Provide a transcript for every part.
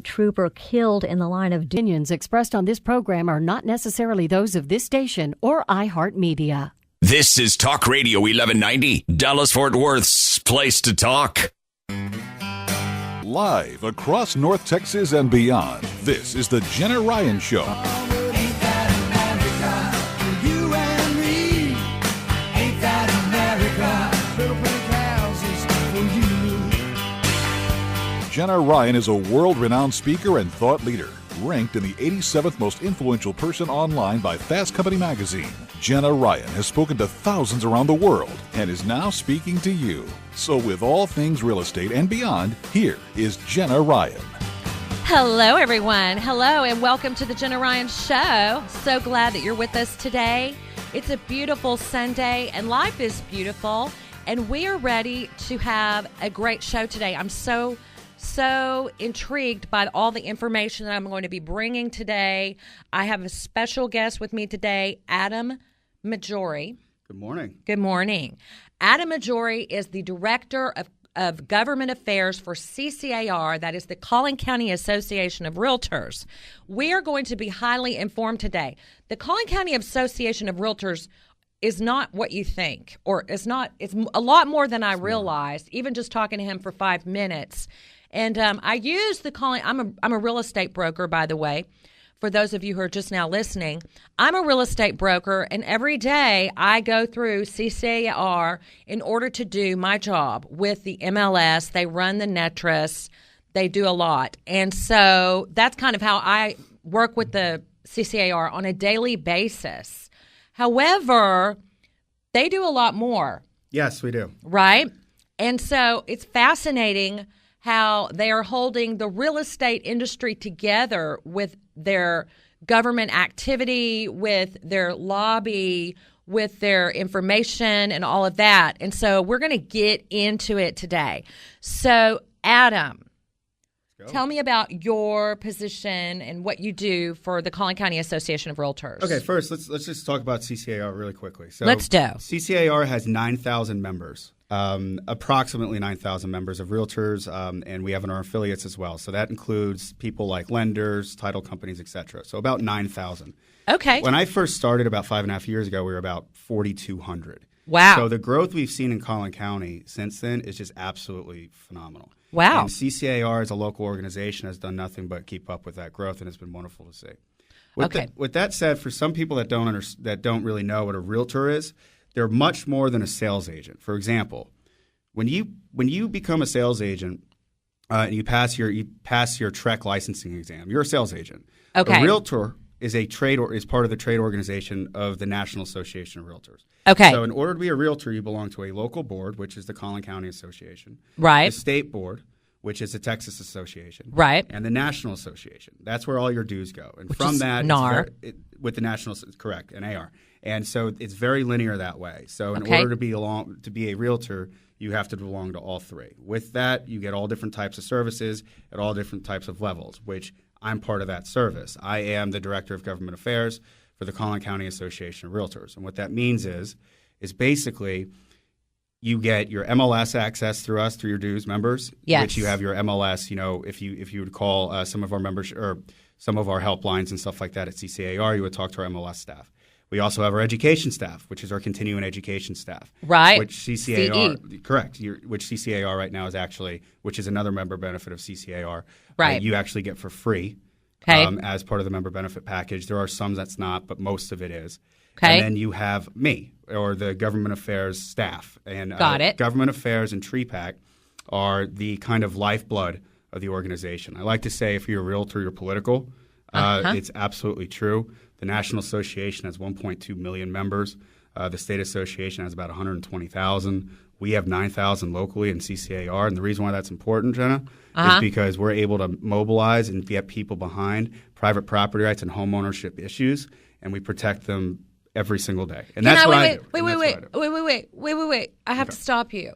trooper killed in the line of duty. Opinions expressed on this program are not necessarily those of this station or iHeartMedia. This is Talk Radio 1190, Dallas-Fort Worth's place to talk. Live across North Texas and beyond, this is the Jenna Ryan Show. Ain't that America for you and me? Ain't that America? Little pink houses for you. Jenna Ryan is a world-renowned speaker and thought leader, ranked in the 87th most influential person online by Fast Company magazine. Jenna Ryan has spoken to thousands around the world and is now speaking to you. So with all things real estate and beyond, here is Jenna Ryan. Hello, everyone. Hello, and welcome to the Jenna Ryan Show. So glad that you're with us today. It's a beautiful Sunday, and life is beautiful, and we are ready to have a great show today. I'm so intrigued by all the information that I'm going to be bringing today. I have a special guest with me today, Adam Majorie. Good morning. Good morning. Adam Majorie is the Director of Government Affairs for CCAR, that is the Collin County Association of Realtors. We are going to be highly informed today. The Collin County Association of Realtors is not what you think, or it's a lot more than I realized, even just talking to him for 5 minutes. And I use the Collin. I'm a real estate broker, by the way. For those of you who are just now listening, I'm a real estate broker, and every day I go through CCAR in order to do my job with the MLS. They run the NETRIS. They do a lot. And so that's kind of how I work with the CCAR on a daily basis. However, they do a lot more. Yes, we do. Right? And so it's fascinating how they are holding the real estate industry together with their government activity, with their lobby, with their information and all of that. And so we're going to get into it today. So, Adam, tell me about your position and what you do for the Collin County Association of Realtors. Okay, first, let's just talk about CCAR really quickly. So let's do. CCAR has 9,000 members. Approximately 9,000 members of realtors, and we have in our affiliates as well. So that includes people like lenders, title companies, et cetera. So about 9,000. Okay. When I first started about 5.5 years ago, we were about 4,200. Wow. So the growth we've seen in Collin County since then is just absolutely phenomenal. Wow. And CCAR as a local organization has done nothing but keep up with that growth, and it's been wonderful to see. With that said, for some people that don't really know what a realtor is, they're much more than a sales agent. For example, when you become a sales agent and you pass your TREC licensing exam, you're a sales agent. Okay. A realtor is is part of the trade organization of the National Association of Realtors. Okay. So in order to be a realtor, you belong to a local board, which is the Collin County Association. Right. The state board, which is the Texas Association. Right. And the National Association. That's where all your dues go. And which from is that, NAR. with the National, correct, and AR. And so it's very linear that way. So in order to be a realtor, you have to belong to all three. With that, you get all different types of services at all different types of levels, which I'm part of that service. I am the Director of Government Affairs for the Collin County Association of Realtors. And what that means is basically you get your MLS access through us, through your dues members, which you have your MLS, if you would call some of our members or some of our helplines and stuff like that at CCAR, you would talk to our MLS staff. We also have our education staff, which is our continuing education staff. Right. Which CCAR, correct, which CCAR right now is actually, which is another member benefit of CCAR. Right. You actually get for free as part of the member benefit package. There are some that's not, but most of it is. Okay. And then you have me, or the government affairs staff. And Got it. Government affairs and TREPAC are the kind of lifeblood of the organization. I like to say if you're a realtor, you're political. It's absolutely true. The National Association has 1.2 million members. The State Association has about 120,000. We have 9,000 locally in CCAR. And the reason why that's important, Jenna, is because we're able to mobilize and get people behind private property rights and home ownership issues, and we protect them every single day. And that's what I do. Wait. I have to stop you.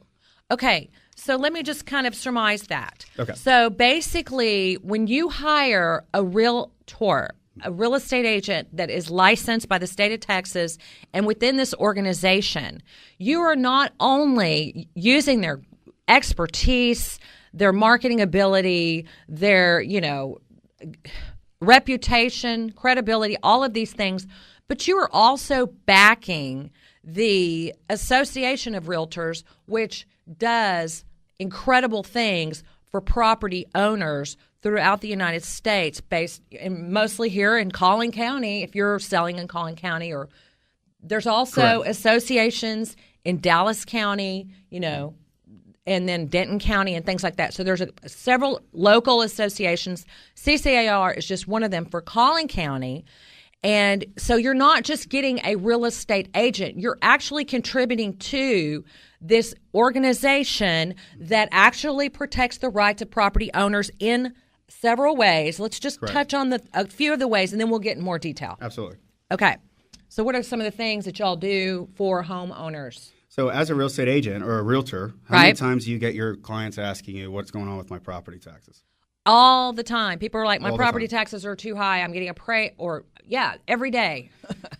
Okay, so let me just kind of surmise that. Okay. So basically, when you hire a realtor, a real estate agent that is licensed by the state of Texas and within this organization, you are not only using their expertise, their marketing ability, their, reputation, credibility, all of these things. But you are also backing the Association of Realtors, which does incredible things for property owners throughout the United States, based mostly here in Collin County, if you're selling in Collin County, or there's also associations in Dallas County, and then Denton County and things like that. So there's several local associations. CCAR is just one of them for Collin County. And so you're not just getting a real estate agent, you're actually contributing to this organization that actually protects the rights of property owners in several ways. Let's just touch on a few of the ways, and then we'll get in more detail. Absolutely. Okay. So what are some of the things that y'all do for homeowners? So as a real estate agent or a realtor, how many times do you get your clients asking you what's going on with my property taxes? All the time. People are like, my property taxes are too high. I'm getting every day.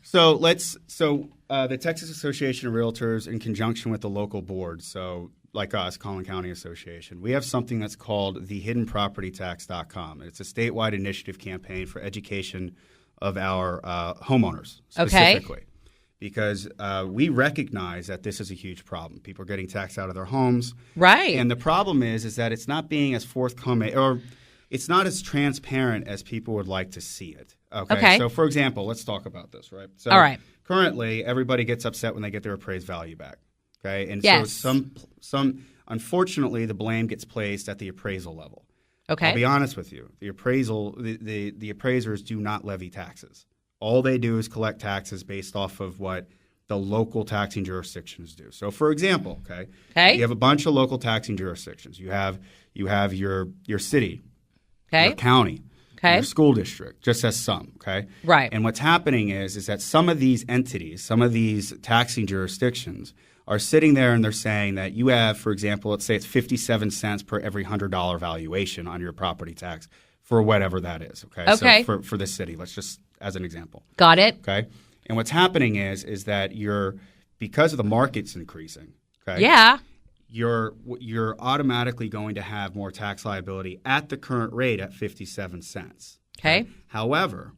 So the Texas Association of Realtors, in conjunction with the local board, so like us, Collin County Association, we have something that's called the HiddenPropertyTax.com. It's a statewide initiative campaign for education of our homeowners specifically. Because we recognize that this is a huge problem. People are getting taxed out of their homes. Right. And the problem is that it's not being as forthcoming, or it's not as transparent as people would like to see it. Okay. So, for example, let's talk about this, right? So all right. Currently, everybody gets upset when they get their appraised value back. Okay. And yes. so unfortunately, the blame gets placed at the appraisal level. Okay. I'll be honest with you. The appraisers do not levy taxes. All they do is collect taxes based off of what the local taxing jurisdictions do. So, for example, you have a bunch of local taxing jurisdictions. You have your city, your county, your school district, just as some. Right. And what's happening is that some of these entities, some of these taxing jurisdictions, are sitting there and they're saying that you have, for example, let's say it's 57 cents per every $100 valuation on your property tax for whatever that is. Okay. So for the city, let's just as an example. Got it. Okay. And what's happening is that because of the market's increasing, you're automatically going to have more tax liability at the current rate at 57 cents. Okay. However,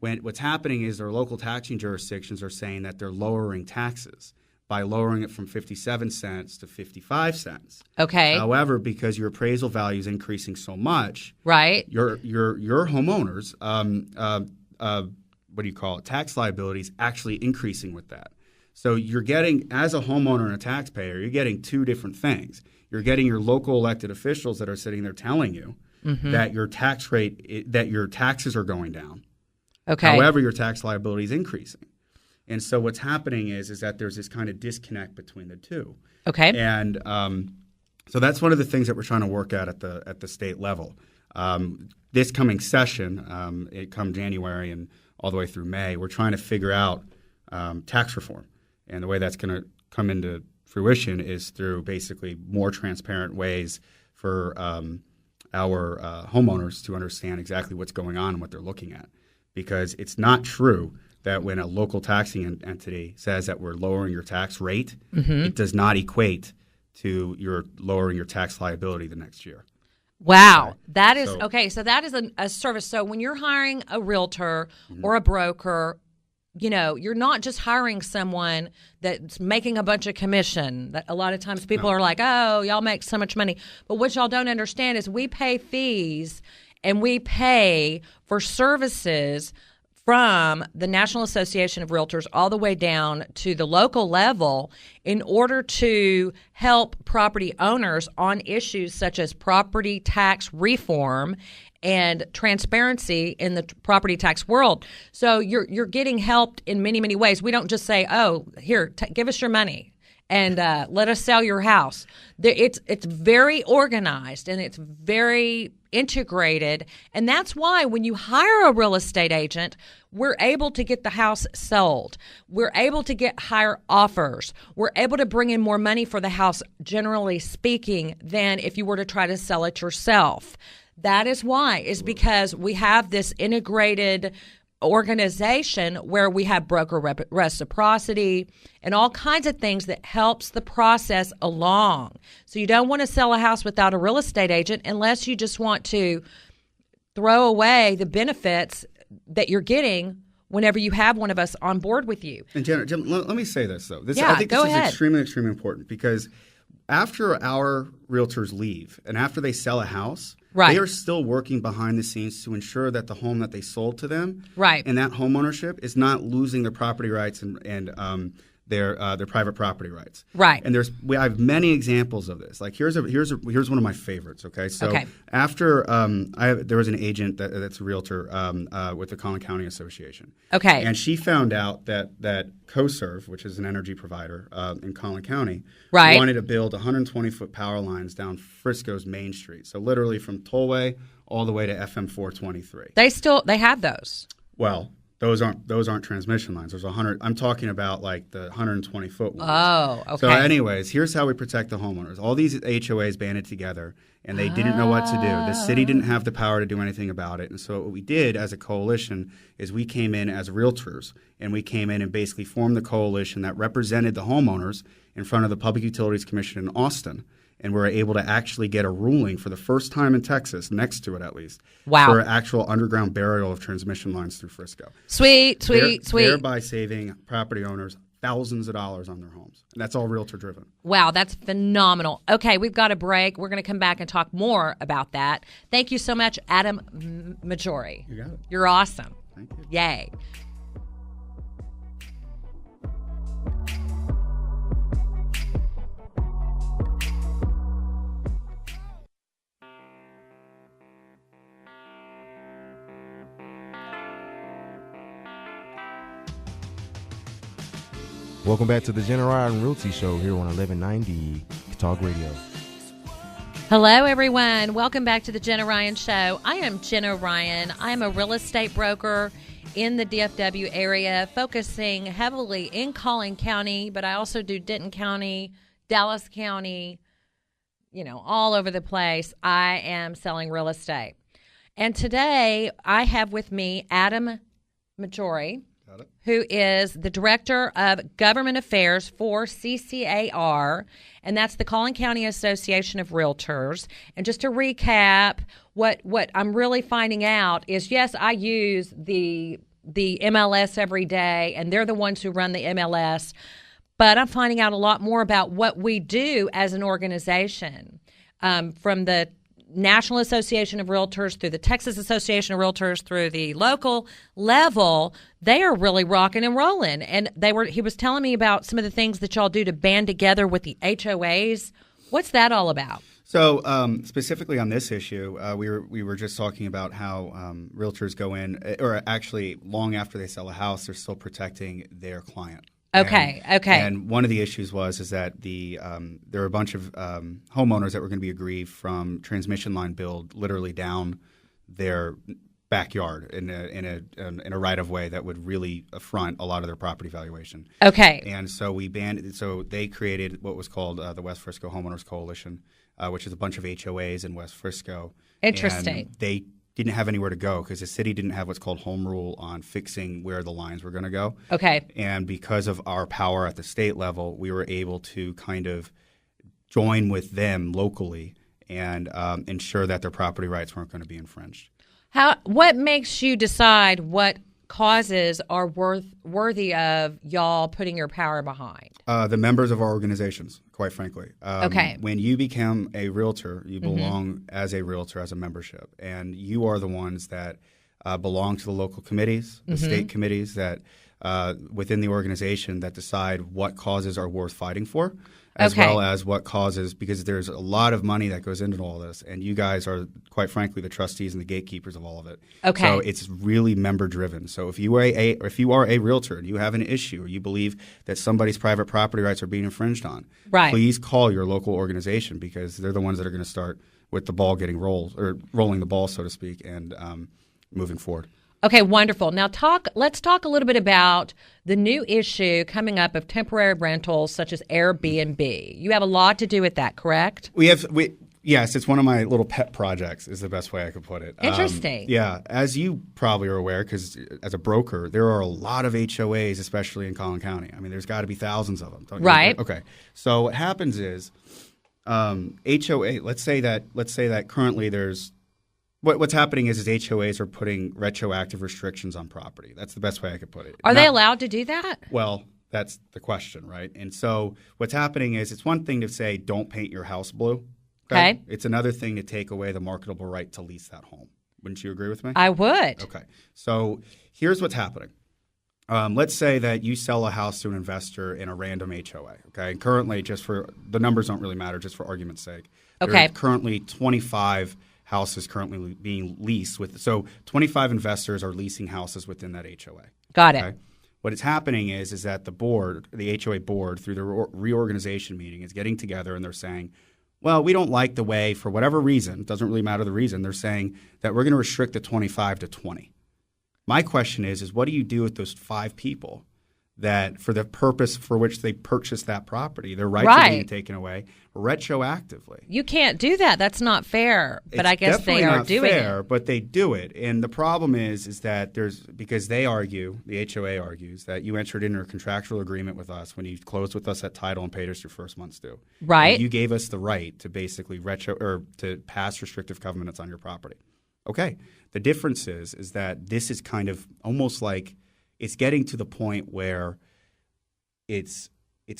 what's happening is their local taxing jurisdictions are saying that they're lowering taxes by lowering it from 57 cents to 55 cents. Okay. However, because your appraisal value is increasing so much, right, your homeowners tax liability is actually increasing with that. So you're getting, as a homeowner and a taxpayer, you're getting two different things. You're getting your local elected officials that are sitting there telling you that your tax rate, that your taxes are going down. Okay. However, your tax liability is increasing. And so what's happening is that there's this kind of disconnect between the two. Okay. And so that's one of the things that we're trying to work at the state level. This coming session, come January and all the way through May, we're trying to figure out tax reform. And the way that's going to come into fruition is through basically more transparent ways for our homeowners to understand exactly what's going on and what they're looking at. Because it's not true that when a local taxing entity says that we're lowering your tax rate, it does not equate to your lowering your tax liability the next year. Wow. That is okay. So that is a service. So when you're hiring a realtor or a broker, you're not just hiring someone that's making a bunch of commission. That a lot of times people are like, oh, y'all make so much money. But what y'all don't understand is we pay fees and we pay for services from the National Association of Realtors all the way down to the local level in order to help property owners on issues such as property tax reform and transparency in the property tax world. So you're getting helped in many, many ways. We don't just say, oh, here, give us your money and let us sell your house. It's very organized and it's very integrated. And that's why when you hire a real estate agent, we're able to get the house sold. We're able to get higher offers. We're able to bring in more money for the house, generally speaking, than if you were to try to sell it yourself. That is why, is because we have this integrated organization where we have broker reciprocity and all kinds of things that helps the process along. So you don't want to sell a house without a real estate agent unless you just want to throw away the benefits that you're getting whenever you have one of us on board with you. And Jenna, let me say this, though. Yeah, I think go this ahead. is extremely, extremely important because after our realtors leave and after they sell a house, right, they are still working behind the scenes to ensure that the home that they sold to them, right, and that home ownership is not losing their property rights and their private property rights. Right. And I have many examples of this. Like here's one of my favorites. Okay. So after there was an agent that's a realtor with the Collin County Association. Okay. And she found out that CoServe, which is an energy provider in Collin County, right, wanted to build 120-foot power lines down Frisco's Main Street. So literally from Tollway all the way to FM 423. They have those. Well, those aren't transmission lines. There's 100. I'm talking about like the 120-foot ones. Oh, okay. So anyways, here's how we protect the homeowners. All these HOAs banded together, and they didn't know what to do. The city didn't have the power to do anything about it. And so what we did as a coalition is we came in as realtors, and we came in and basically formed the coalition that represented the homeowners in front of the Public Utilities Commission in Austin. And we're able to actually get a ruling for the first time in Texas, next to it at least, for actual underground burial of transmission lines through Frisco. Sweet. Thereby saving property owners thousands of dollars on their homes. And that's all realtor driven. Wow, that's phenomenal. Okay, we've got a break. We're going to come back and talk more about that. Thank you so much, Adam Majorie. You got it. You're awesome. Thank you. Yay. Welcome back to the Jenna Ryan Realty Show here on 1190 Talk Radio. Hello, everyone. Welcome back to the Jenna Ryan Show. I am Jenna Ryan. I am a real estate broker in the DFW area, focusing heavily in Collin County, but I also do Denton County, Dallas County, all over the place. I am selling real estate. And today I have with me Adam Majorie, who is the Director of Government Affairs for CCAR, and that's the Collin County Association of Realtors. And just to recap, what I'm really finding out is, yes, I use the MLS every day, and they're the ones who run the MLS, but I'm finding out a lot more about what we do as an organization, from the National Association of Realtors through the Texas Association of Realtors through the local level. They are really rocking and rolling. And he was telling me about some of the things that y'all do to band together with the HOAs. What's that all about? So specifically on this issue, we were just talking about how realtors go in, or actually long after they sell a house, they're still protecting their client. Okay. And one of the issues is that there were a bunch of homeowners that were going to be aggrieved from transmission line build literally down their backyard in a right of way that would really affront a lot of their property valuation. Okay. And so they created what was called the West Frisco Homeowners Coalition, which is a bunch of HOAs in West Frisco. Interesting. And they didn't have anywhere to go because the city didn't have what's called home rule on fixing where the lines were going to go. Okay. And because of our power at the state level, we were able to kind of join with them locally and ensure that their property rights weren't going to be infringed. What makes you decide what causes are worthy of y'all putting your power behind? The members of our organizations, quite frankly. Okay. When you become a realtor, you belong as a realtor, as a membership. And you are the ones that belong to the local committees, the state committees that within the organization that decide what causes are worth fighting for, as well as what causes, because there's a lot of money that goes into all this. And you guys are, quite frankly, the trustees and the gatekeepers of all of it. Okay. So it's really member-driven. So if you are a realtor and you have an issue or you believe that somebody's private property rights are being infringed on, please call your local organization because they're the ones that are going to start with the ball getting rolled, or rolling the ball, so to speak, and moving forward. Okay, wonderful. Now let's talk a little bit about the new issue coming up of temporary rentals such as Airbnb. You have a lot to do with that, correct? We Yes, it's one of my little pet projects is the best way I could put it. Interesting. Yeah, as you probably are aware, because as a broker, there are a lot of HOAs, especially in Collin County. I mean, there's got to be thousands of them. Don't you Right. agree? Okay. So what happens is HOA. Let's say that currently there's what's happening is HOAs are putting retroactive restrictions on property. That's the best way I could put it. Are they allowed to do that? Well, that's the question, right? And so what's happening is it's one thing to say don't paint your house blue. Okay. It's another thing to take away the marketable right to lease that home. Wouldn't you agree with me? I would. Okay. So here's what's happening. Let's say that you sell a house to an investor in a random HOA. Okay. And currently, just for the numbers don't really matter, just for argument's sake. Okay. There are currently 25 houses currently being leased with. So 25 investors are leasing houses within that HOA. Got it. Okay? What is happening is that the board, the HOA board, through the reorganization meeting, is getting together and they're saying, well, we don't like the way, for whatever reason, it doesn't really matter the reason, they're saying that we're going to restrict the 25 to 20. My question is what do you do with those 5 people that for the purpose for which they purchased that property, their rights are being taken away retroactively? You can't do that. That's not fair. But It's I guess they are doing not fair, it. but they do it. And the problem is that because they argue, the HOA argues, that you entered into a contractual agreement with us when you closed with us at title and paid us your first month's due. Right. And you gave us the right to basically to pass restrictive covenants on your property. Okay. The difference is that this is kind of almost like it's getting to the point where it's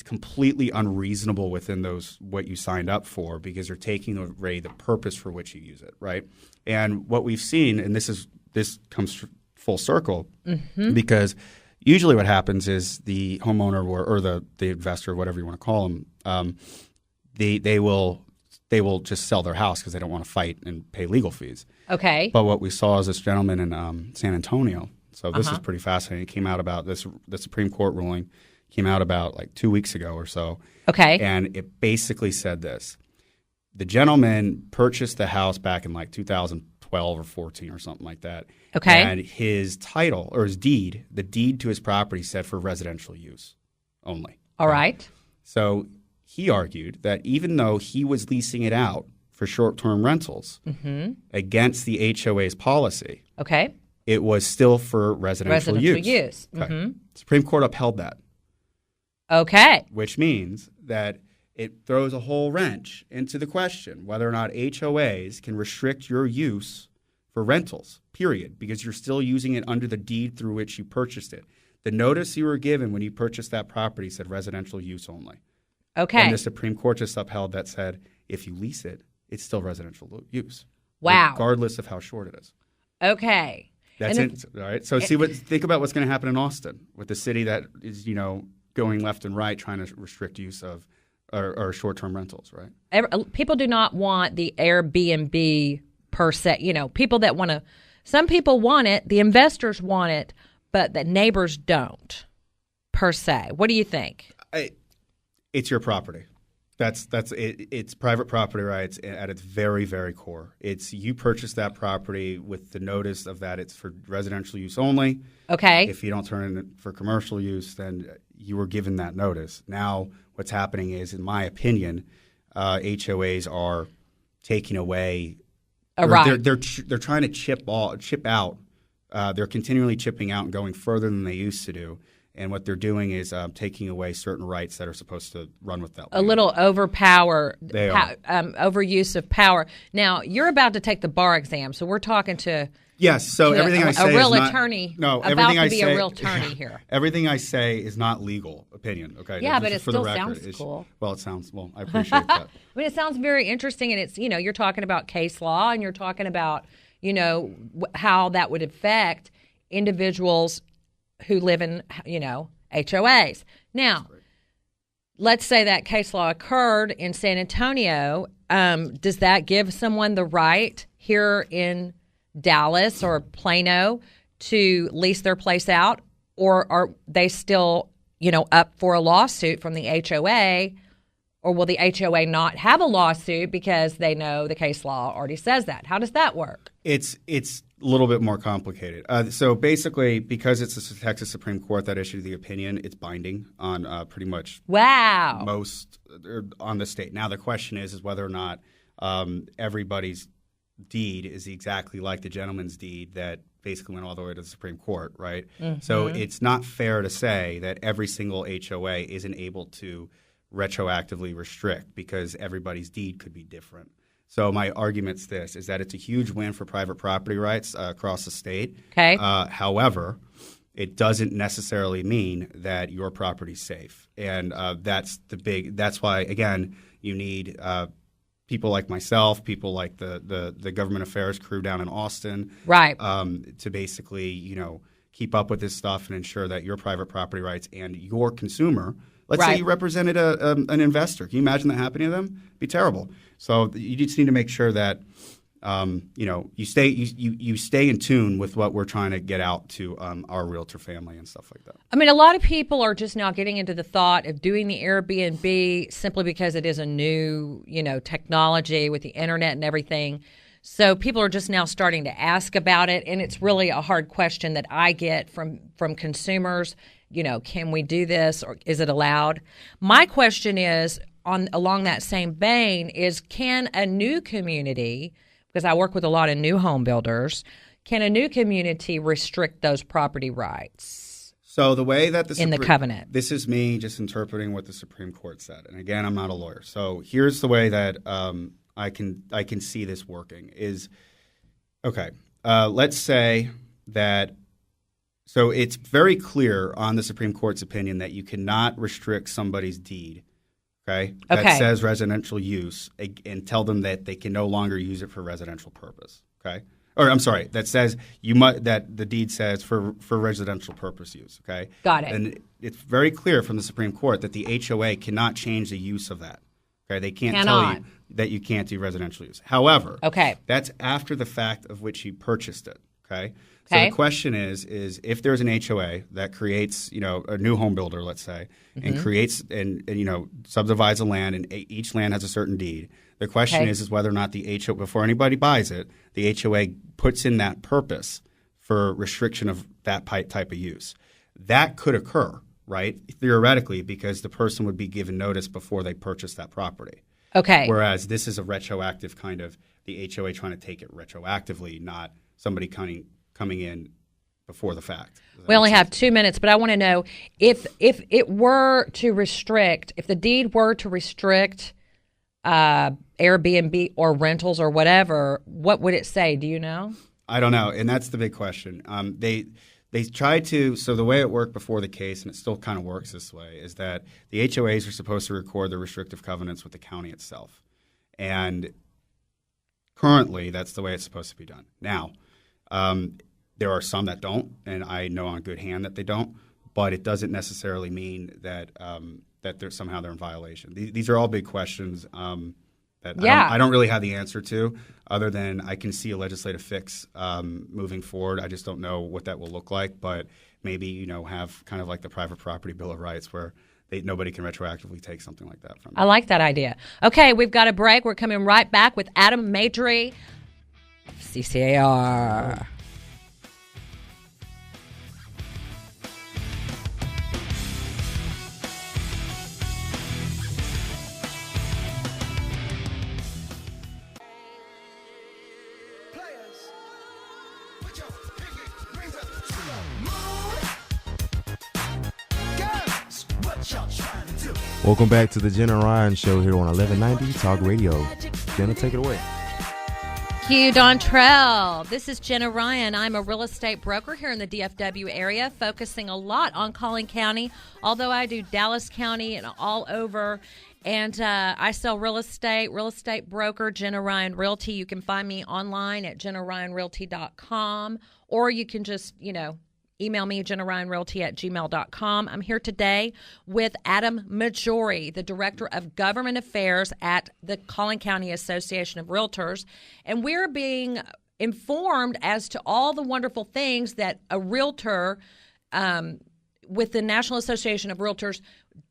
completely unreasonable within what you signed up for because you're taking away the purpose for which you use it, right? And what we've seen, and this comes full circle, because usually what happens is the homeowner or the investor, whatever you want to call them, they will just sell their house because they don't want to fight and pay legal fees. Okay. But what we saw is this gentleman in San Antonio. So this is pretty fascinating. It came out about the Supreme Court ruling came out about like 2 weeks ago or so. Okay. And it basically said this. The gentleman purchased the house back in like 2012 or 14 or something like that. Okay. And his title or his deed, the deed to his property said for residential use only. All right. So he argued that even though he was leasing it out for short-term rentals against the HOA's policy, Okay. it was still for residential use. Okay. Supreme Court upheld that. Okay. Which means that it throws a whole wrench into the question whether or not HOAs can restrict your use for rentals, period, because you're still using it under the deed through which you purchased it. The notice you were given when you purchased that property said residential use only. Okay. And the Supreme Court just upheld that said if you lease it, it's still residential use. Wow. Regardless of how short it is. Okay. That's it. All right. So think about what's going to happen in Austin with the city that is, going left and right trying to restrict use of or short-term rentals, right? People do not want the Airbnb per se. People that want to – some people want it, the investors want it, but the neighbors don't per se. What do you think? It's your property. That's it. It's private property rights at its very, very core. It's you purchased that property with the notice of that it's for residential use only. Okay. If you don't turn it for commercial use, then you were given that notice. Now what's happening is, in my opinion, HOAs are taking away. Right. They're trying to chip out. They're continually chipping out and going further than they used to do. And what they're doing is taking away certain rights that are supposed to run with that. A little overuse of power. Now, you're about to take the bar exam, so we're talking to yes. So everything I say a real is not, attorney. No, about everything to I be say, a real attorney here. Everything I say is not legal opinion. Okay. Yeah, Just but it for the still record, sounds cool. Well, it sounds well. I appreciate that. I mean, it sounds very interesting, and it's you're talking about case law, and you're talking about how that would affect individuals who live in HOAs. Now, let's say that case law occurred in San Antonio. Does that give someone the right here in Dallas or Plano to lease their place out? Or are they still, up for a lawsuit from the HOA? Or will the HOA not have a lawsuit because they know the case law already says that? How does that work? It's a little bit more complicated. So basically, because it's the Texas Supreme Court that issued the opinion, it's binding on pretty much most on the state. Now the question is whether or not everybody's deed is exactly like the gentleman's deed that basically went all the way to the Supreme Court, right? Mm-hmm. So it's not fair to say that every single HOA isn't able to retroactively restrict because everybody's deed could be different. So my argument's this, is that it's a huge win for private property rights across the state. Okay. However, it doesn't necessarily mean that your property's safe. And that's why, again, you need people like myself, people like the government affairs crew down in Austin, right? To basically, keep up with this stuff and ensure that your private property rights and your consumer. Let's say you represented an investor. Can you imagine that happening to them? It'd be terrible. So you just need to make sure that you stay in tune with what we're trying to get out to our realtor family and stuff like that. I mean, a lot of people are just now getting into the thought of doing the Airbnb simply because it is a new, technology with the internet and everything. So people are just now starting to ask about it, and it's really a hard question that I get from consumers. Can we do this, or is it allowed? My question is, along that same vein, is can a new community, because I work with a lot of new home builders, can a new community restrict those property rights? So the way that in the covenant, this is me just interpreting what the Supreme Court said, and again, I'm not a lawyer. So here's the way that I can see this working is, okay, let's say that. So it's very clear on the Supreme Court's opinion that you cannot restrict somebody's deed, okay, that says residential use and tell them that they can no longer use it for residential purpose, okay? Or I'm sorry, that says that the deed says for residential purpose use, okay? Got it. And it's very clear from the Supreme Court that the HOA cannot change the use of that, okay? They can't tell you that you can't do residential use. However, that's after the fact of which you purchased it, okay? So the question is if there's an HOA that creates, a new home builder, let's say, and creates and subdivides a land, and each land has a certain deed. The question is whether or not the HOA, before anybody buys it, the HOA puts in that purpose for restriction of that type of use. That could occur, right? Theoretically, because the person would be given notice before they purchase that property. Okay. Whereas this is a retroactive kind of the HOA trying to take it retroactively, not somebody coming in before the fact. We only have 2 minutes, but I want to know if it were to restrict, if the deed were to restrict Airbnb or rentals or whatever, what would it say? Do you know? I don't know, and that's the big question. They tried to, so the way it worked before the case, and it still kind of works this way, is that the HOAs are supposed to record the restrictive covenants with the county itself. And currently, that's the way it's supposed to be done. Now, there are some that don't, and I know on good hand that they don't, but it doesn't necessarily mean that that they're in violation. These are all big questions that I don't really have the answer to, other than I can see a legislative fix moving forward. I just don't know what that will look like, but maybe have kind of like the private property bill of rights where nobody can retroactively take something like that from you. I like that idea. Okay, we've got a break. We're coming right back with Adam Majorie, CCAR. Welcome back to the Jenna Ryan Show here on 1190 Talk Radio. Jenna, take it away. Q Dontrell. This is Jenna Ryan. I'm a real estate broker here in the DFW area, focusing a lot on Collin County, although I do Dallas County and all over. And I sell real estate broker, Jenna Ryan Realty. You can find me online at jennaryanrealty.com, or you can just, email me, jennaryanrealty@gmail.com. I'm here today with Adam Majorie, the Director of Government Affairs at the Collin County Association of Realtors. And we're being informed as to all the wonderful things that a realtor with the National Association of Realtors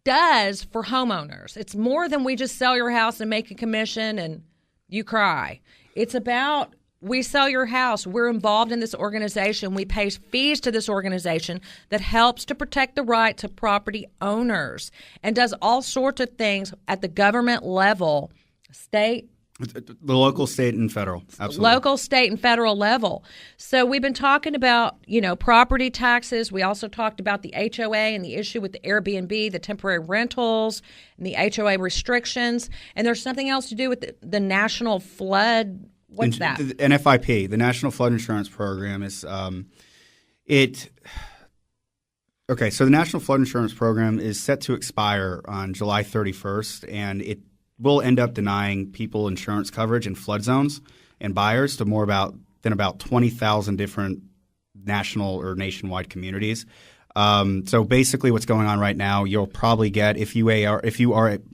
does for homeowners. It's more than we just sell your house and make a commission and you cry. It's about we sell your house. We're involved in this organization. We pay fees to this organization that helps to protect the rights of property owners and does all sorts of things at the government level, state, The local, state, and federal. Absolutely. Local, state, and federal level. So we've been talking about, property taxes. We also talked about the HOA and the issue with the Airbnb, the temporary rentals, and the HOA restrictions. And there's something else to do with the National Flood. What's that? The NFIP, the National Flood Insurance Program, is Okay, so the National Flood Insurance Program is set to expire on July 31st, and it will end up denying people insurance coverage in flood zones and buyers to more than about 20,000 different national or nationwide communities. So basically what's going on right now, you'll probably get, if you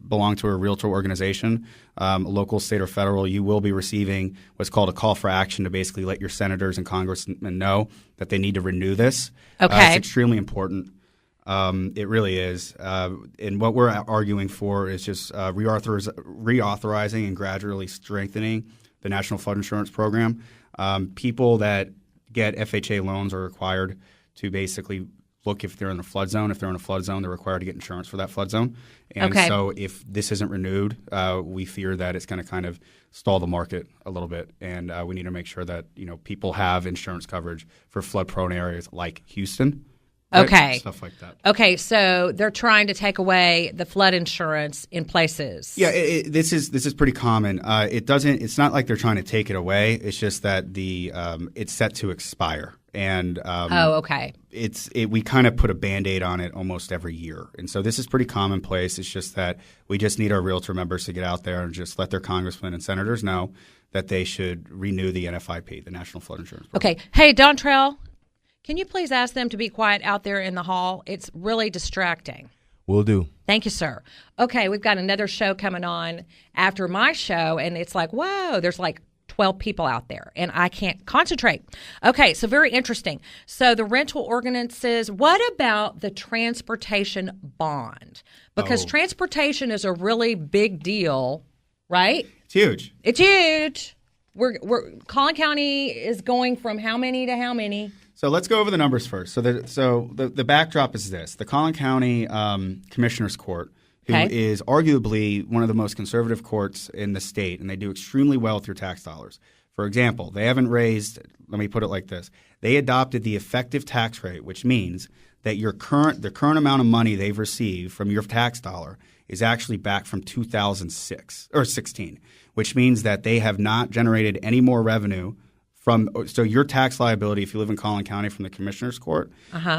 belong to a realtor organization, local, state, or federal, you will be receiving what's called a call for action to basically let your senators and congressmen know that they need to renew this. Okay. It's extremely important. It really is. And what we're arguing for is just reauthorizing and gradually strengthening the National Flood Insurance Program. People that get FHA loans are required to basically look if they're in the flood zone. If they're in a flood zone, they're required to get insurance for that flood zone. And so if this isn't renewed, we fear that it's going to kind of stall the market a little bit. And we need to make sure that people have insurance coverage for flood-prone areas like Houston. Right? Okay. Stuff like that. Okay, so they're trying to take away the flood insurance in places. Yeah, this is pretty common. It's not like they're trying to take it away. It's just that it's set to expire. And okay. We kind of put a Band-Aid on it almost every year. And so this is pretty commonplace. It's just that we just need our realtor members to get out there and just let their congressmen and senators know that they should renew the NFIP, the National Flood Insurance Program. Okay. Hey, Dontrell, can you please ask them to be quiet out there in the hall? It's really distracting. Will do. Thank you, sir. Okay, we've got another show coming on after my show, and it's like, whoa, there's like 12 people out there, and I can't concentrate. Okay, so very interesting. So the rental ordinances, what about the transportation bond? Because transportation is a really big deal, right? It's huge. It's huge. Collin County is going from how many to how many? So let's go over the numbers first. So the backdrop is this. The Collin County Commissioner's Court, who is arguably one of the most conservative courts in the state, and they do extremely well with your tax dollars. For example, they haven't raised – let me put it like this. They adopted the effective tax rate, which means that the current amount of money they've received from your tax dollar is actually back from 2006 or 16, which means that they have not generated any more revenue so your tax liability, if you live in Collin County from the Commissioner's Court,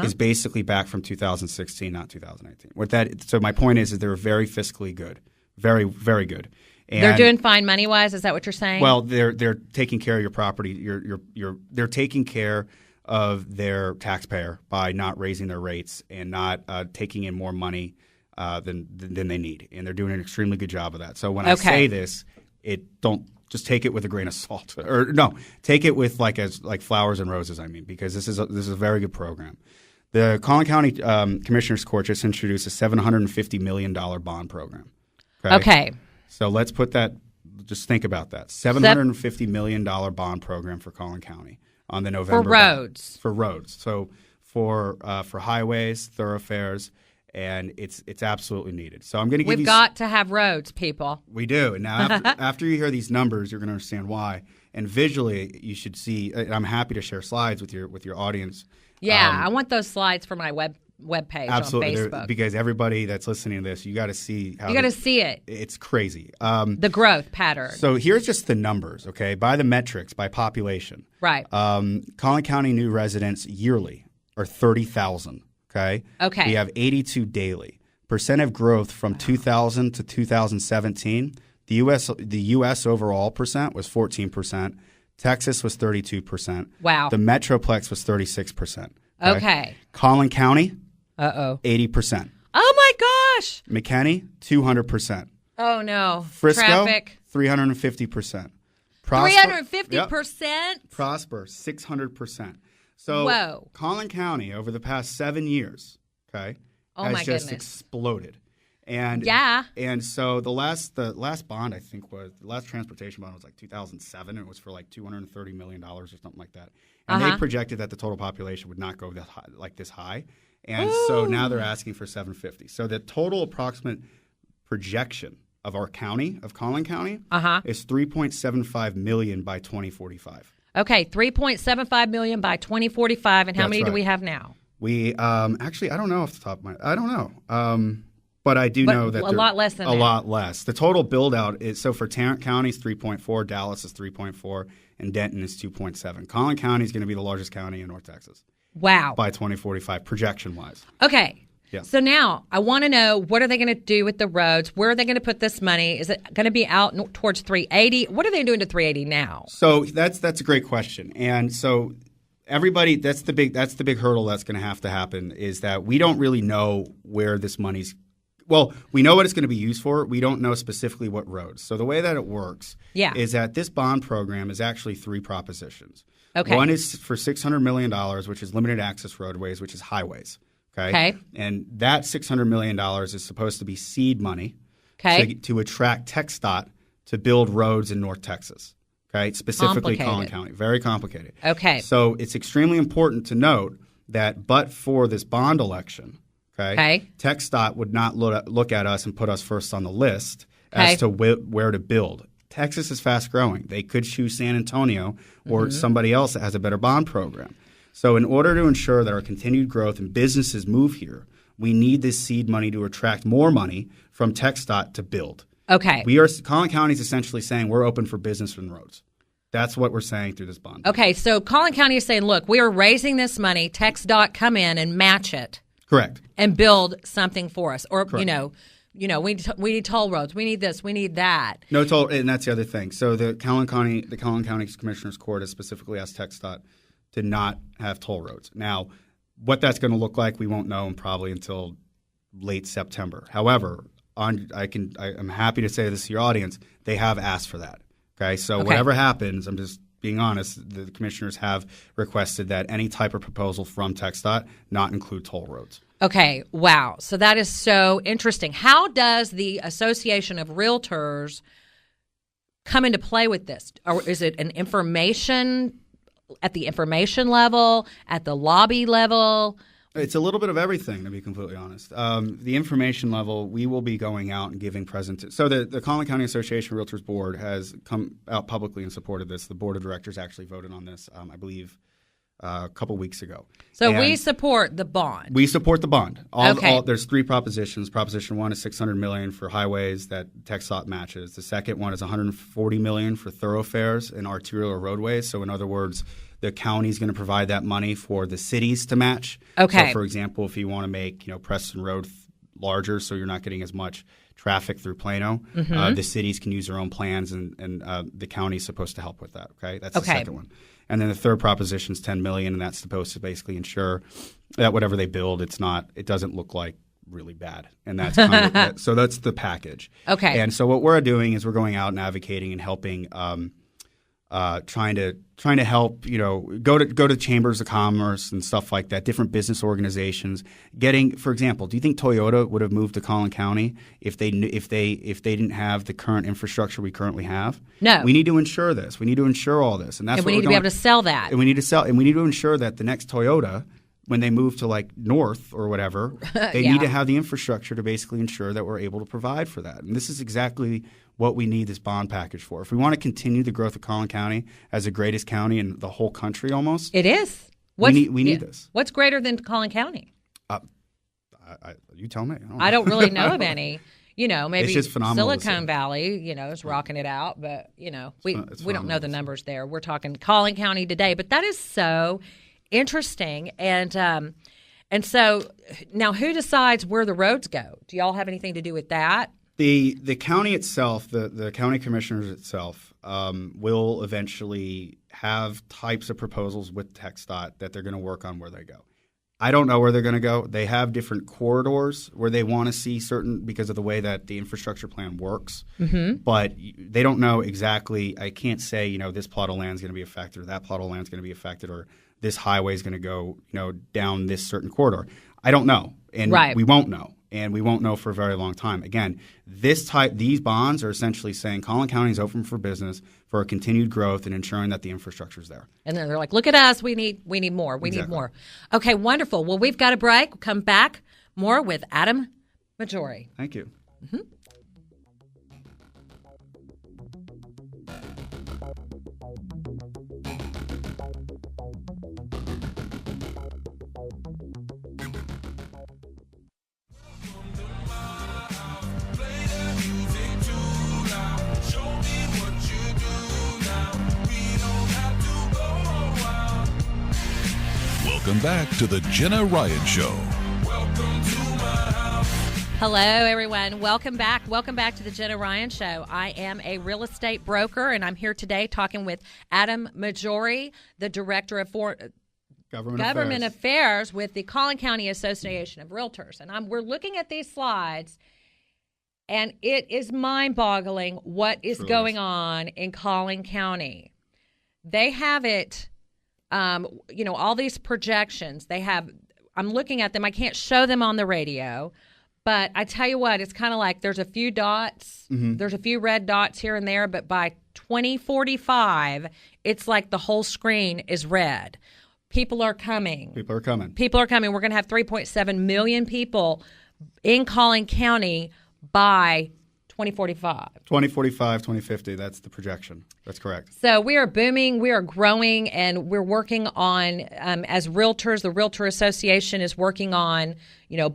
is basically back from 2016, not 2018. So my point is they're very fiscally good, very, very good. And they're doing fine money-wise? Is that what you're saying? Well, they're taking care of your property. They're taking care of their taxpayer by not raising their rates and not taking in more money than they need. And they're doing an extremely good job of that. So when I say this, don't just take it with a grain of salt, or no, take it with like flowers and roses. I mean, because this is a very good program. The Collin County Commissioner's Court just introduced a $750 million bond program. Okay. So let's put that. Just think about that. $750 million bond program for Collin County on the November for roads. For roads. So for highways, thoroughfares. And it's absolutely needed. So I'm going to give We've got to have roads, people. We do. And now after you hear these numbers, you're going to understand why. And visually, you should see. And I'm happy to share slides with your audience. Yeah, I want those slides for my web page on Facebook. Because everybody that's listening to this, you got to see how. You got to see it. It's crazy. The growth pattern. So here's just the numbers, okay? By the metrics, by population. Right. Collin County new residents yearly are 30,000. Okay. We have 82 daily. Percent of growth from 2000 to 2017. The U.S. overall percent was 14%. Texas was 32%. Wow. The Metroplex was 36%. Okay. Collin County. 80%. Oh my gosh. McKinney 200%. Oh no. Frisco Traffic 350%. 350%. Yep. Prosper 600%. So Collin County over the past 7 years, has just exploded. And and so the last bond I think was the last transportation bond was like 2007. It was for like $230 million or something like that. And they projected that the total population would not go this high. And so now they're asking for 750. So the total approximate projection our county, of Collin County, is $3.75 million by 2045. Okay, $3.75 million by 2045, and how That's many do right. we have now? We actually, I don't know off the top of my, I don't know. But I do know that a lot less than a that. lot less. The total build out is, so for Tarrant County is 3.4, Dallas is 3.4, and Denton is 2.7. Collin County is going to be the largest county in North Texas. Wow. By 2045, projection wise. Okay. Yeah. So now I want to know, what are they going to do with the roads? Where are they going to put this money? Is it going to be out towards 380? What are they doing to 380 now? So that's a great question. And so everybody, that's the big hurdle that's going to happen, is that we don't really know where this money's. Well, we know what it's going to be used for. We don't know specifically what roads. So the way that it works is that this bond program is actually 3 propositions. Okay. One is for $600 million, which is limited access roadways, which is highways. Okay. And that $600 million is supposed to be seed money to attract TxDOT to build roads in North Texas. Okay. Specifically Collin County. Very complicated. Okay. So it's extremely important to note that but for this bond election, TxDOT would not look at us and put us first on the list as to where to build. Texas is fast growing. They could choose San Antonio or somebody else that has a better bond program. So in order to ensure that our continued growth and businesses move here, we need this seed money to attract more money from TxDOT to build. Okay. Collin County is essentially saying we're open for business from the roads. That's what we're saying through this bond. Okay, so Collin County is saying, look, we are raising this money. TxDOT come in and match it. Correct. And build something for us. Or, Correct. we need toll roads. We need this. We need that. No toll, and that's the other thing. So the Collin County Commissioners Court has specifically asked TxDOT to not have toll roads. Now, what that's going to look like, we won't know probably until late September. However, I'm happy to say this to your audience, they have asked for that. Okay, so whatever happens, I'm just being honest, the commissioners have requested that any type of proposal from TxDOT not include toll roads. Okay, wow. So that is so interesting. How does the Association of Realtors come into play with this? Or is it an information at the information level, at the lobby level? It's a little bit of everything, to be completely honest. The information level, we will be going out and giving presentations. So the Collin County Association of Realtors Board has come out publicly and supported this. The board of directors actually voted on this, I believe, a couple weeks ago. So we support the bond. We support the bond. There's 3 propositions. Proposition 1 is $600 million for highways that TxDOT matches. The second one is $140 million for thoroughfares and arterial roadways. So in other words, the county is going to provide that money for the cities to match. Okay. So, for example, if you want to make Preston Road larger so you're not getting as much traffic through Plano, the cities can use their own plans, and the county is supposed to help with that. Okay, that's the second one. And then the third proposition is $10 million, and that's supposed to basically ensure that whatever they build, it doesn't look like really bad. And that's kind of so that's the package. Okay. And so what we're doing is we're going out and advocating and helping. Trying to help, go to chambers of commerce and stuff like that, different business organizations. For example, do you think Toyota would have moved to Collin County if they didn't have the current infrastructure we currently have? No. We need to ensure this. We need to ensure all this, and that's what we need to be able to sell that. And we need to ensure that the next Toyota, when they move to like north or whatever, they need to have the infrastructure to basically ensure that we're able to provide for that. And this is exactly what we need this bond package for. If we want to continue the growth of Collin County as the greatest county in the whole country almost. It is. We need this. What's greater than Collin County? You tell me. I don't really know of any. Maybe it's just phenomenal Silicon Valley, is rocking it out. But, we don't know the numbers there. We're talking Collin County today. But that is so interesting. And so now who decides where the roads go? Do y'all have anything to do with that? The county itself, the county commissioners itself, will eventually have types of proposals with TxDOT that they're going to work on where they go. I don't know where they're going to go. They have different corridors where they want to see certain because of the way that the infrastructure plan works. Mm-hmm. But they don't know exactly. I can't say, this plot of land is going to be affected or that plot of land is going to be affected or this highway is going to go, down this certain corridor. I don't know. And we won't know. And we won't know for a very long time. Again, these bonds are essentially saying Collin County is open for business for continued growth and ensuring that the infrastructure is there. And then they're like, look at us. We need more. We need more. Okay, wonderful. Well, we've got a break. We'll come back more with Adam Majorie. Thank you. Mm-hmm. Welcome back to the Jenna Ryan Show. Hello, everyone. Welcome back. Welcome back to the Jenna Ryan Show. I am a real estate broker, and I'm here today talking with Adam Majorie, the Director of Government Affairs with the Collin County Association of Realtors. And we're looking at these slides, and it is mind-boggling what is going on in Collin County. They have it, all these projections. I'm looking at them. I can't show them on the radio, but I tell you what, it's kind of like there's a few dots. Mm-hmm. There's a few red dots here and there, but by 2045, it's like the whole screen is red. People are coming. We're going to have 3.7 million people in Collin County by 2045. 2050, that's the projection. That's correct. So we are booming, we are growing, and we're working on, as realtors, the Realtor Association is working on,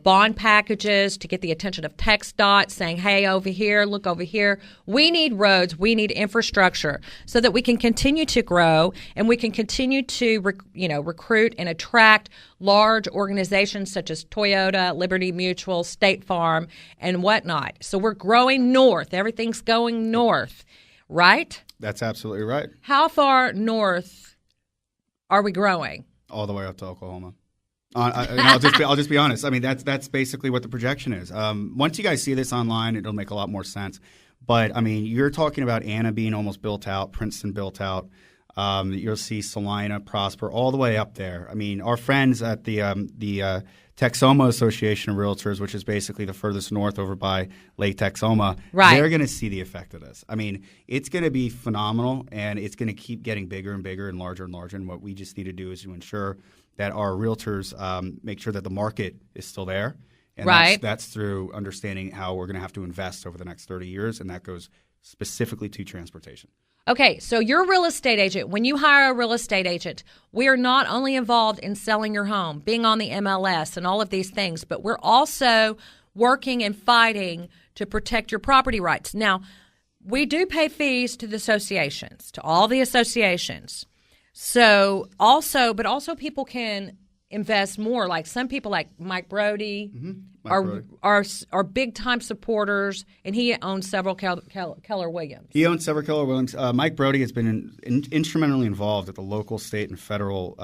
bond packages to get the attention of TxDOT saying, hey, over here, look over here. We need roads, we need infrastructure so that we can continue to grow and we can continue to, recruit and attract large organizations such as Toyota, Liberty Mutual, State Farm, and whatnot. So we're growing north. Everything's going north, right? That's absolutely right. How far north are we growing? All the way up to Oklahoma. I'll just be honest. I mean, that's basically what the projection is. Once you guys see this online, it'll make a lot more sense. But I mean, you're talking about Anna being almost built out, Princeton built out. You'll see Salina, Prosper, all the way up there. I mean, our friends at the Texoma Association of Realtors, which is basically the furthest north over by Lake Texoma, they're going to see the effect of this. I mean, it's going to be phenomenal, and it's going to keep getting bigger and bigger and larger and larger. And what we just need to do is to ensure that our realtors make sure that the market is still there. And that's through understanding how we're going to have to invest over the next 30 years, and that goes specifically to transportation. Okay, so you're a real estate agent. When you hire a real estate agent, we are not only involved in selling your home, being on the MLS and all of these things, but we're also working and fighting to protect your property rights. Now, we do pay fees to the associations, to all the associations. So but also people can invest more. Like some people, like Mike Brody, are big time supporters, and he owns several Keller Williams. He owns several Keller Williams. Mike Brody has been instrumentally involved at the local, state, and federal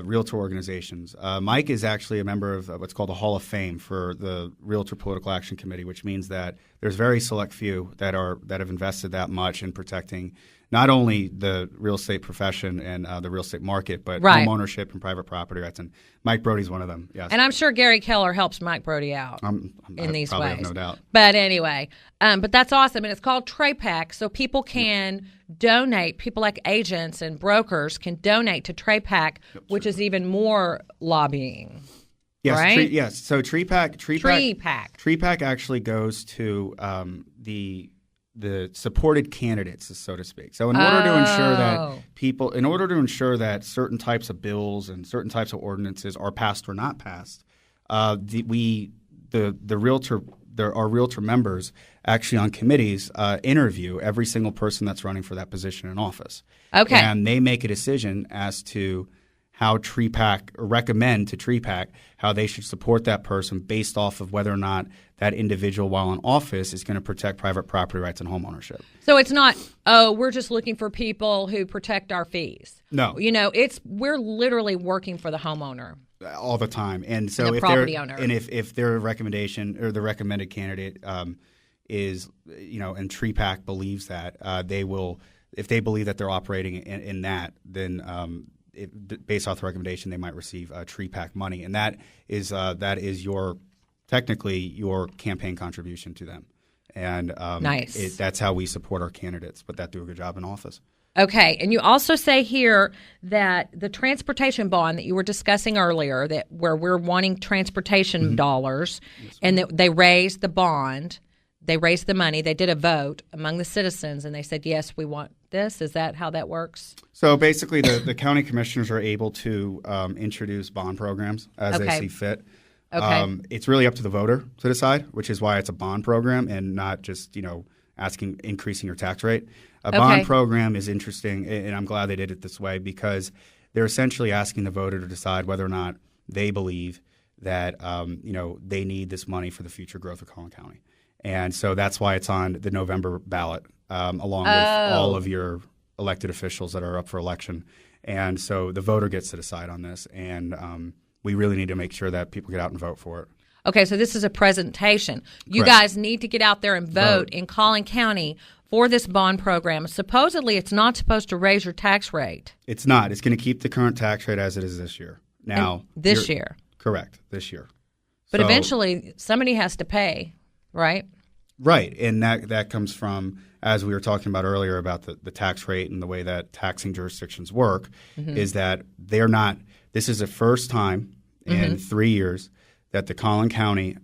realtor organizations. Mike is actually a member of what's called the Hall of Fame for the Realtor Political Action Committee, which means that there's very select few that have invested that much in protecting not only the real estate profession and the real estate market, but home ownership and private property rights. And Mike Brody's one of them, yes. And I'm sure Gary Keller helps Mike Brody out in these ways. Have no doubt. But anyway, but that's awesome. And it's called TRAPAC, so people can donate. People like agents and brokers can donate to TRAPAC, which is even more lobbying. Yes, right? Yes. So TRAPAC actually goes to the supported candidates, so to speak. So in order to ensure that certain types of bills and certain types of ordinances are passed or not passed, our realtor members actually on committees interview every single person that's running for that position in office. Okay. And they make a decision as to how recommend to TRAPAC how they should support that person based off of whether or not that individual while in office is going to protect private property rights and home ownership. So it's not, we're just looking for people who protect our fees. No. We're literally working for the homeowner. All the time. And so the property owner. And if their recommendation or the recommended candidate is, and TRAPAC believes that, they will, if they believe that they're operating in that, then based off the recommendation, they might receive TRAPAC money, and that is technically your campaign contribution to them. And nice. That's how we support our candidates, but that do a good job in office. Okay, and you also say here that the transportation bond that you were discussing earlier, that where we're wanting transportation dollars, and that they raised the bond, they raised the money, they did a vote among the citizens, and they said, yes, we want this. Is that how that works? So basically the county commissioners are able to introduce bond programs as they see fit. Okay. It's really up to the voter to decide, which is why it's a bond program and not just, increasing your tax rate. A bond program is interesting, and I'm glad they did it this way because they're essentially asking the voter to decide whether or not they believe that they need this money for the future growth of Collin County. And so that's why it's on the November ballot, along with all of your elected officials that are up for election. And so the voter gets to decide on this, and we really need to make sure that people get out and vote for it. Okay, so this is a presentation. You Correct. guys need to get out there and vote in Collin County for this bond program. Supposedly, it's not supposed to raise your tax rate. It's not. It's going to keep the current tax rate as it is this year. Now, this year. Correct, this year. But eventually, somebody has to pay, right? Right, and that comes from, as we were talking about earlier about the tax rate and the way that taxing jurisdictions work, is that they're not – this is the first time in 3 years that the Collin County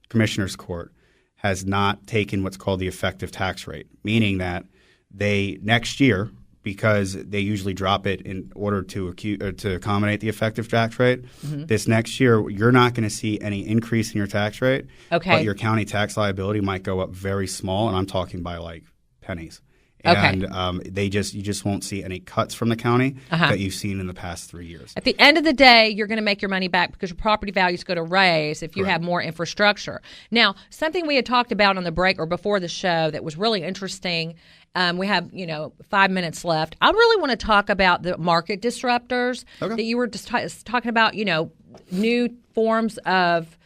Commissioner's Court has not taken what's called the effective tax rate, meaning that they next year – because they usually drop it in order to accommodate the effective tax rate. This next year, you're not going to see any increase in your tax rate. Okay. But your county tax liability might go up very small, and I'm talking by like pennies. Okay. And you just won't see any cuts from the county that you've seen in the past 3 years. At the end of the day, you're going to make your money back because your property value is going to raise if you have more infrastructure. Now, something we had talked about on the break or before the show that was really interesting. We have 5 minutes left. I really want to talk about the market disruptors that you were just talking about. New forms of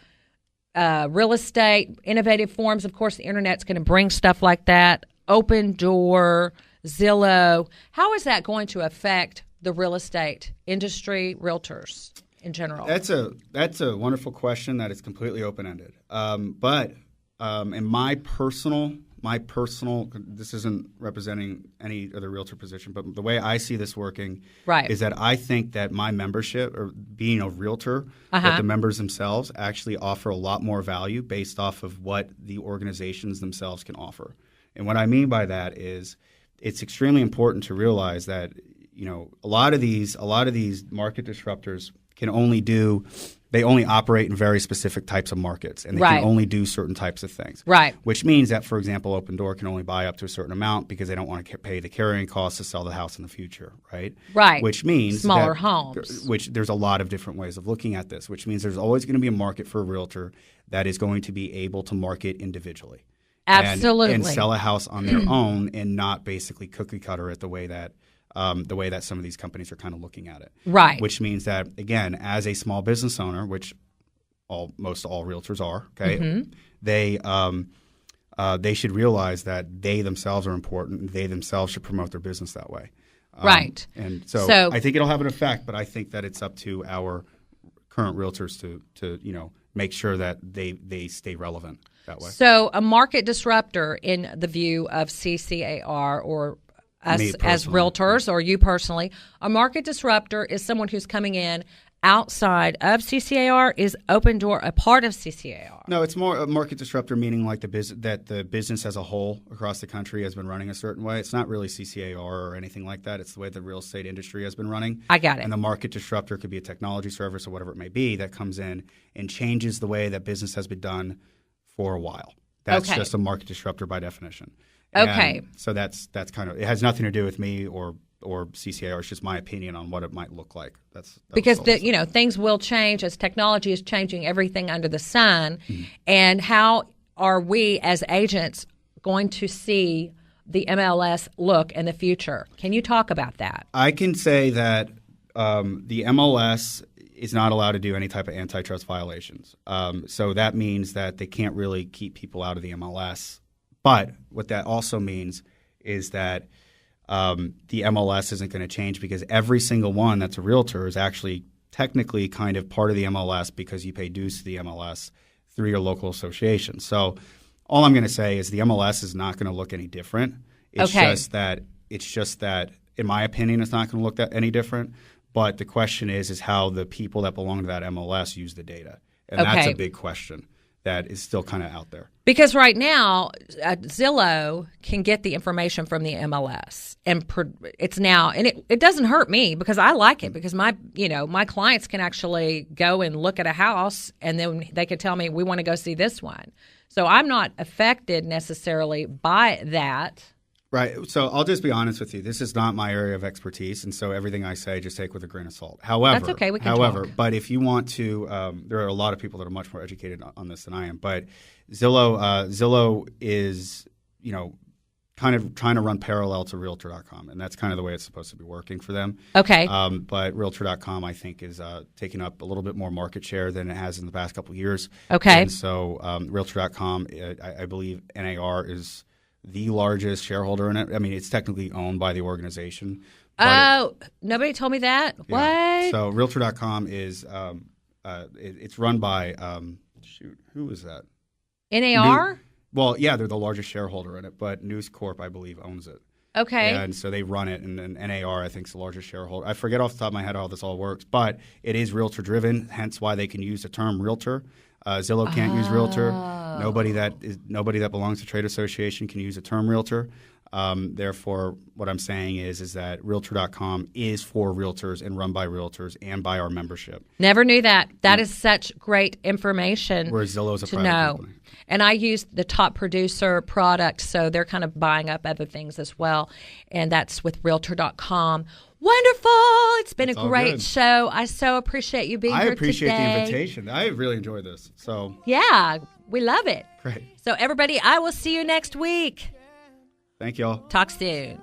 real estate, innovative forms. Of course, the internet's going to bring stuff like that. Open Door, Zillow. How is that going to affect the real estate industry, realtors in general? That's a wonderful question that is completely open-ended. But in my personal, this isn't representing any other realtor position, but the way I see this working is that I think that my membership or being a realtor, that the members themselves actually offer a lot more value based off of what the organizations themselves can offer. And what I mean by that is it's extremely important to realize that, a lot of these market disruptors they only operate in very specific types of markets, and they can only do certain types of things. Right. Which means that, for example, Open Door can only buy up to a certain amount because they don't want to pay the carrying costs to sell the house in the future, right? Right. Which means smaller homes. Which there's a lot of different ways of looking at this, which means there's always going to be a market for a realtor that is going to be able to market individually. Absolutely. And sell a house on their own and not basically cookie cutter it the way that some of these companies are kind of looking at it. Right. Which means that, again, as a small business owner, which most all realtors are, okay, they should realize that they themselves are important and they themselves should promote their business that way. Right. And so I think it'll have an effect, but I think that it's up to our current realtors to make sure that they stay relevant that way. So a market disruptor in the view of CCAR or us as realtors or you personally, a market disruptor is someone who's coming in outside of CCAR. Is Open Door a part of CCAR? No, it's more a market disruptor, meaning like the business as a whole across the country has been running a certain way. It's not really CCAR or anything like that. It's the way the real estate industry has been running. I got it. And the market disruptor could be a technology service or whatever it may be that comes in and changes the way that business has been done for a while. That's just a market disruptor by definition. And so that's kind of – it has nothing to do with me or CCAR. It's just my opinion on what it might look like. That's because things will change as technology is changing everything under the sun. And how are we as agents going to see the MLS look in the future? Can you talk about that? I can say that the MLS is not allowed to do any type of antitrust violations. So that means that they can't really keep people out of the MLS. But what that also means is that the MLS isn't going to change because every single one that's a realtor is actually technically kind of part of the MLS because you pay dues to the MLS through your local association. So all I'm going to say is the MLS is not going to look any different. It's just that, in my opinion, it's not going to look any different. But the question is how the people that belong to that MLS use the data. And that's a big question that is still kind of out there. Because right now, Zillow can get the information from the MLS, and it's now, and it doesn't hurt me because I like it because my clients can actually go and look at a house, and then they could tell me we want to go see this one. So I'm not affected necessarily by that. Right. So I'll just be honest with you. This is not my area of expertise, and so everything I say, just take with a grain of salt. However, That's okay. We can talk. But if you want to, there are a lot of people that are much more educated on this than I am. But Zillow is, kind of trying to run parallel to Realtor.com, and that's kind of the way it's supposed to be working for them. Okay. But Realtor.com, I think, is taking up a little bit more market share than it has in the past couple of years. Okay. And so Realtor.com, I believe NAR is the largest shareholder in it. I mean, it's technically owned by the organization. Oh, nobody told me that. Yeah. What? So Realtor.com is it's run by who is that? NAR? Well, yeah, they're the largest shareholder in it, but News Corp, I believe, owns it. Okay. And so they run it, and then NAR, I think, is the largest shareholder. I forget off the top of my head how this all works, but it is realtor-driven, hence why they can use the term realtor. Zillow can't use realtor. Nobody that belongs to trade association can use the term realtor. Therefore, what I'm saying is that Realtor.com is for realtors and run by realtors and by our membership. Never knew that. That is such great information. Whereas Zillow's a to private know. company. And I use the top producer product, so they're kind of buying up other things as well. And that's with Realtor.com. Wonderful. It's been a great good. show. I so appreciate you being here today. I appreciate the invitation. I really enjoyed this. So Yeah, we love it. great. So everybody, I will see you next week. Thank y'all. Talk soon.